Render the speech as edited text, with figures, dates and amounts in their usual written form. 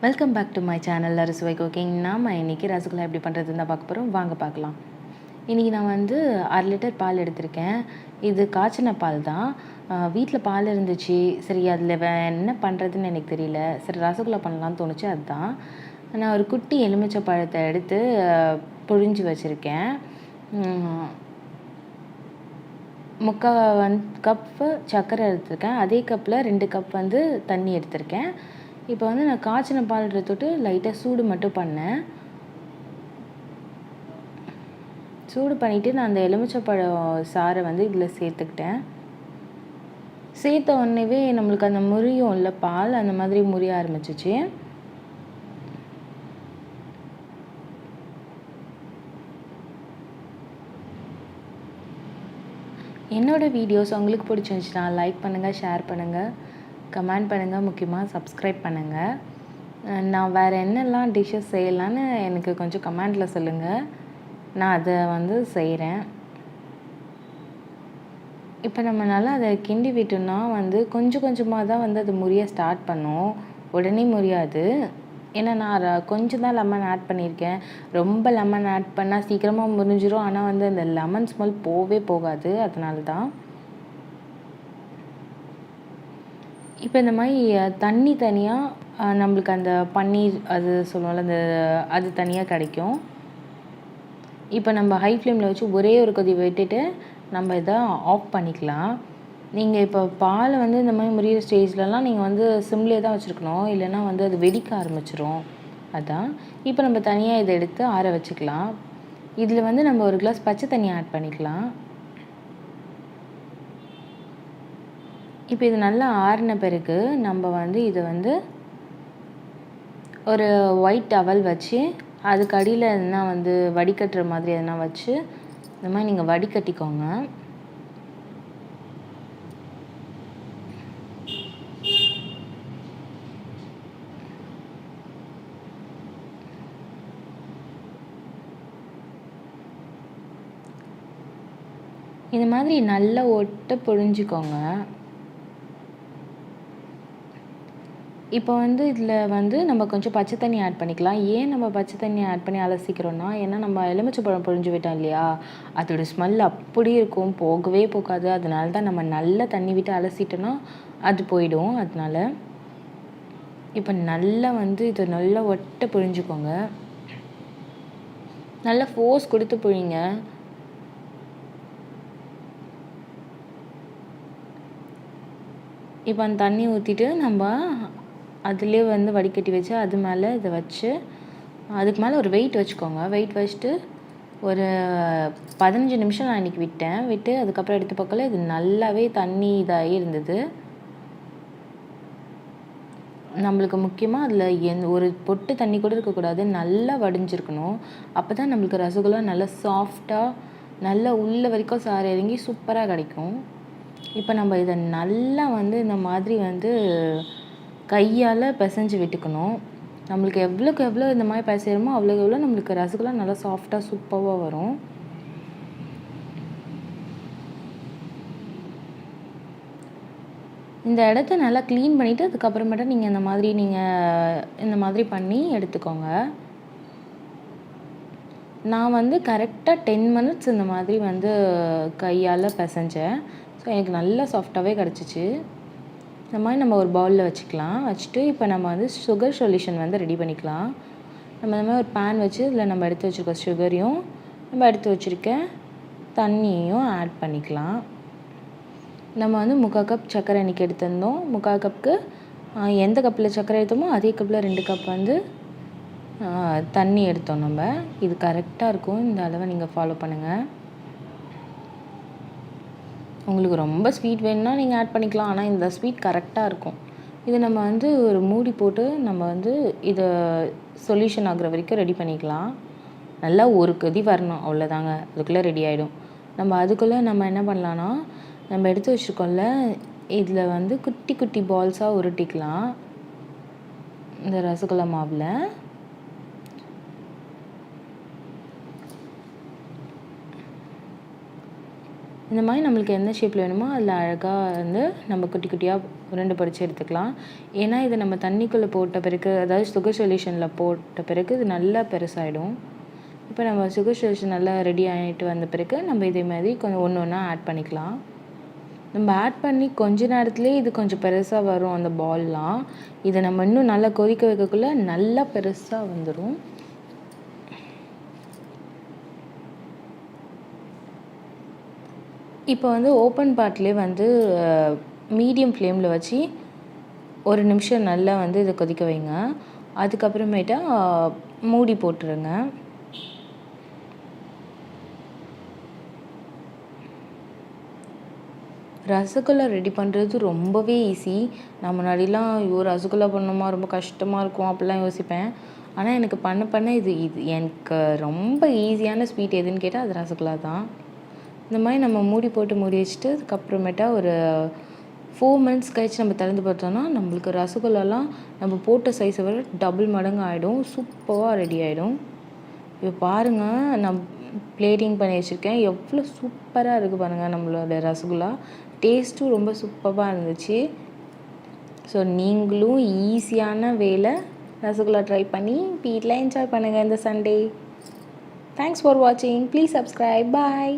Welcome back to my channel Arusuvai cooking. நாம் இன்றைக்கி ரசகுல்லா எப்படி பண்ணுறதுன்னு தான் பார்க்க போகிறோம். வாங்க பார்க்கலாம். இன்றைக்கி நான் 1/2 லிட்டர் பால் எடுத்திருக்கேன். இது காய்ச்சின பால் தான். வீட்டில் பால் இருந்துச்சு. சரி அதில் என்ன பண்ணுறதுன்னு எனக்கு தெரியல. சரி ரசகுல்லா பண்ணலான்னு தோணுச்சு. அதுதான் நான் ஒரு குட்டி எலுமிச்சை பழத்தை எடுத்து புழிஞ்சு வச்சுருக்கேன். 3/4 கப்பு சர்க்கரை எடுத்திருக்கேன். அதே கப்பில் 2 கப் தண்ணி எடுத்திருக்கேன். இப்போ நான் காய்ச்சின பால் எடுத்துட்டு லைட்டாக சூடு மட்டும் பண்ணேன். சூடு பண்ணிவிட்டு நான் அந்த எலுமிச்சைப்பழம் சாறை இதில் சேர்த்துக்கிட்டேன். சேர்த்த உடனேவே நம்மளுக்கு அந்த முறியும் இல்லை பால், அந்த மாதிரி முறிய ஆரம்பிச்சிச்சு. என்னோடய வீடியோஸ் உங்களுக்கு பிடிச்சிருந்துச்சுன்னா லைக் பண்ணுங்கள், ஷேர் பண்ணுங்கள், கமெண்ட் பண்ணுங்கள், முக்கியமாக சப்ஸ்கிரைப் பண்ணுங்கள். நான் வேறு என்னெல்லாம் டிஷ்ஷஸ் செய்யலான்னு எனக்கு கொஞ்சம் கமெண்டில் சொல்லுங்கள். நான் அதை செய்கிறேன். இப்போ நம்ம நல்லா அதை கிண்டி விட்டோம்னா கொஞ்சம் கொஞ்சமாக தான் அது முறிய ஸ்டார்ட் பண்ணும். உடனே முறியாது. ஏன்னா நான் கொஞ்சம் தான் லெமன் ஆட் பண்ணியிருக்கேன். ரொம்ப லெமன் ஆட் பண்ணால் சீக்கிரமாக முறிஞ்சிரும். ஆனால் அந்த லெமன் ஸ்மெல் போகாது. அதனால தான். இப்போ இந்த மாதிரி தண்ணி தனியாக நம்மளுக்கு அந்த பன்னீர் அது சொல்லுவோம்ல, அது தனியாக கிடைக்கும். இப்போ நம்ம ஹை ஃப்ளேமில் வச்சு ஒரே ஒரு கொதி விட்டுட்டு நம்ம இதை ஆஃப் பண்ணிக்கலாம். நீங்கள் இப்போ பாலை இந்த மாதிரி முறியிற ஸ்டேஜ்லலாம் நீங்கள் சிம்லேயே தான் வச்சுருக்கணும். இல்லைன்னா அது வெடிக்க ஆரம்பிச்சிரும். அதான் இப்போ நம்ம தனியாக இதை எடுத்து ஆற வச்சுக்கலாம். இதில் நம்ம ஒரு கிளாஸ் பச்சை தண்ணி ஆட் பண்ணிக்கலாம். இப்போ இது நல்லா ஆறின பிறகு நம்ம இதை ஒரு ஒயிட் டவல் வச்சு அதுக்கு அடியில் எதுனா வடிகட்டுற மாதிரி எதனா வச்சு இந்த மாதிரி நீங்கள் வடிகட்டிக்கோங்க. இந்த மாதிரி நல்லா ஒட்ட புழிஞ்சிக்கோங்க. இப்போ இதில் நம்ம கொஞ்சம் பச்சை தண்ணி ஆட் பண்ணிக்கலாம். ஏன் நம்ம பச்சை தண்ணி ஆட் பண்ணி அலசிக்கிறோன்னா, ஏன்னா நம்ம எலுமிச்சைப்பழம் புழிஞ்சு விட்டோம் இல்லையா, அதோடய ஸ்மெல் அப்படி இருக்கும், போகவே போகாது. அதனால தான் நம்ம நல்லா தண்ணி விட்டு அலசிட்டோன்னா அது போயிடும். அதனால இப்போ நல்லா இதை நல்லா ஒட்ட புழிஞ்சுக்கோங்க. நல்லா ஃபோர்ஸ் கொடுத்து புழிங்க. இப்போ அந்த தண்ணி ஊற்றிட்டு நம்ம அதிலே வடிகட்டி வச்சு அது மேலே இதை வச்சு அதுக்கு மேலே ஒரு வெயிட் வச்சுக்கோங்க. வெயிட் வச்சுட்டு ஒரு 15 நிமிஷம் நான் இன்றைக்கி விட்டு அதுக்கப்புறம் எடுத்து பார்க்கல இது நல்லாவே தண்ணி இதாகி இருந்தது. நம்மளுக்கு முக்கியமாக அதில் ஒரு பொட்டு தண்ணி கூட இருக்கக்கூடாது, நல்லா வடிஞ்சிருக்கணும். அப்போ தான் நம்மளுக்கு ரசகுல்லா நல்லா சாஃப்டாக நல்லா உள்ள வரைக்கும் சாறு இறங்கி சூப்பராக கிடைக்கும். இப்போ நம்ம இதை நல்லா இந்த மாதிரி கையால் பிசைஞ்சு விட்டுக்கணும். நம்மளுக்கு எவ்வளோக்கு எவ்வளோ இந்த மாதிரி பிசைகிறோமோ அவ்வளோக்கு எவ்வளோ நம்மளுக்கு ரசகுல்லா நல்லா சாஃப்டாக சூப்பராக வரும். இந்த இடத்த நல்லா க்ளீன் பண்ணிவிட்டு அதுக்கப்புறமேட்டா நீங்கள் இந்த மாதிரி பண்ணி எடுத்துக்கோங்க. நான் கரெக்டாக 10 மினிட்ஸ் இந்த மாதிரி கையால் பிசைஞ்சேன். ஸோ எனக்கு நல்லா சாஃப்டாகவே கிடச்சிச்சு. இந்த மாதிரி நம்ம ஒரு பவுலில் வச்சுட்டு இப்போ நம்ம சுகர் சொல்யூஷன் ரெடி பண்ணிக்கலாம். நம்ம இந்த மாதிரி ஒரு பேன் வச்சு இதில் நம்ம எடுத்து வச்சுருக்க சுகரையும் நம்ம எடுத்து வச்சுருக்க தண்ணியையும் ஆட் பண்ணிக்கலாம். நம்ம 3/4 கப் சர்க்கரை இன்றைக்கி எடுத்திருந்தோம். 3/4 கப்புக்கு எந்த கப்பில் சர்க்கரை எடுத்தோமோ அதே கப்பில் 2 கப் தண்ணி எடுத்தோம். நம்ம இது கரெக்டாக இருக்கும். இந்த அளவை நீங்கள் ஃபாலோ பண்ணுங்கள். உங்களுக்கு ரொம்ப ஸ்வீட் வேணும்னா நீங்கள் ஆட் பண்ணிக்கலாம். ஆனால் இந்த ஸ்வீட் கரெக்டாக இருக்கும். இது நம்ம ஒரு மூடி போட்டு நம்ம இதை சொல்யூஷன் ஆகுற வரைக்கும் ரெடி பண்ணிக்கலாம். நல்லா ஒரு கொதி வரணும், அவ்வளோதாங்க. அதுக்குள்ளே ரெடி ஆகிடும். அதுக்குள்ளே நம்ம என்ன பண்ணலான்னா, நம்ம எடுத்து வச்சுருக்கோம்ல இதில் குட்டி குட்டி பால்ஸாக உருட்டிக்கலாம். இந்த ரசகுல்லா மாவில் இந்த மாதிரி நம்மளுக்கு எந்த ஷேப்பில் வேணுமோ அதில் அழகாக வந்து நம்ம குட்டி குட்டியாக உருண்டை பிடிச்சி எடுத்துக்கலாம். ஏன்னா இதை நம்ம தண்ணிக்குள்ளே போட்ட பிறகு, அதாவது சுகர் சொல்யூஷனில் போட்ட பிறகு இது நல்லா பெருசாகிடும். இப்போ நம்ம சுகர் சொல்யூஷன் நல்லா ரெடி ஆகிட்டு வந்த பிறகு நம்ம இதே மாதிரி கொஞ்சம் ஒன்று ஒன்றா ஆட் பண்ணிக்கலாம். நம்ம ஆட் பண்ணி கொஞ்ச நேரத்துலேயே இது கொஞ்சம் பெருசாக வரும் அந்த பால்லாம். இதை நம்ம இன்னும் நல்லா கொதிக்க வைக்கக்குள்ளே நல்லா பெருசாக வந்துடும். இப்போ வந்து ஓப்பன் பாட்லேயே வந்து மீடியம் ஃப்ளேமில் வச்சு 1 நிமிஷம் நல்லா வந்து இதை கொதிக்க வைங்க. அதுக்கப்புறமேட்டா மூடி போட்டுருங்க. ரசகுல்லா ரெடி பண்ணுறது ரொம்பவே ஈஸி. நான் முன்னாடிலாம் ஐயோ ரசகுல்லா பண்ணணுமா ரொம்ப கஷ்டமாக இருக்கும் அப்படிலாம் யோசிப்பேன். ஆனால் எனக்கு பண்ண இது எனக்கு ரொம்ப ஈஸியான ஸ்வீட் எதுன்னு கேட்டால் அது ரசகுல்லா தான். இந்த மாதிரி நம்ம மூடி போட்டு மூடி வச்சுட்டு அதுக்கப்புறமேட்டா ஒரு 4 மந்த்ஸ் கழிச்சு நம்ம திறந்து பார்த்தோன்னா நம்மளுக்கு ரசகுல்லாலாம் நம்ம போட்ட சைஸை விட டபுள் மடங்கு ஆகிடும். சூப்பராக ரெடி ஆகிடும். இப்போ பாருங்கள், நான் பிளேட்டிங் பண்ணி வச்சுருக்கேன். எவ்வளோ சூப்பராக இருக்குது பாருங்கள் நம்மளோட ரசகுல்லா. டேஸ்ட்டும் ரொம்ப சூப்பராக இருந்துச்சு. ஸோ நீங்களும் ஈஸியான வேலை ரசகுல்லா ட்ரை பண்ணி வீட்டில் என்ஜாய் பண்ணுங்கள் இந்த சண்டே. தேங்க்ஸ் ஃபார் வாட்சிங். Please subscribe. பாய்.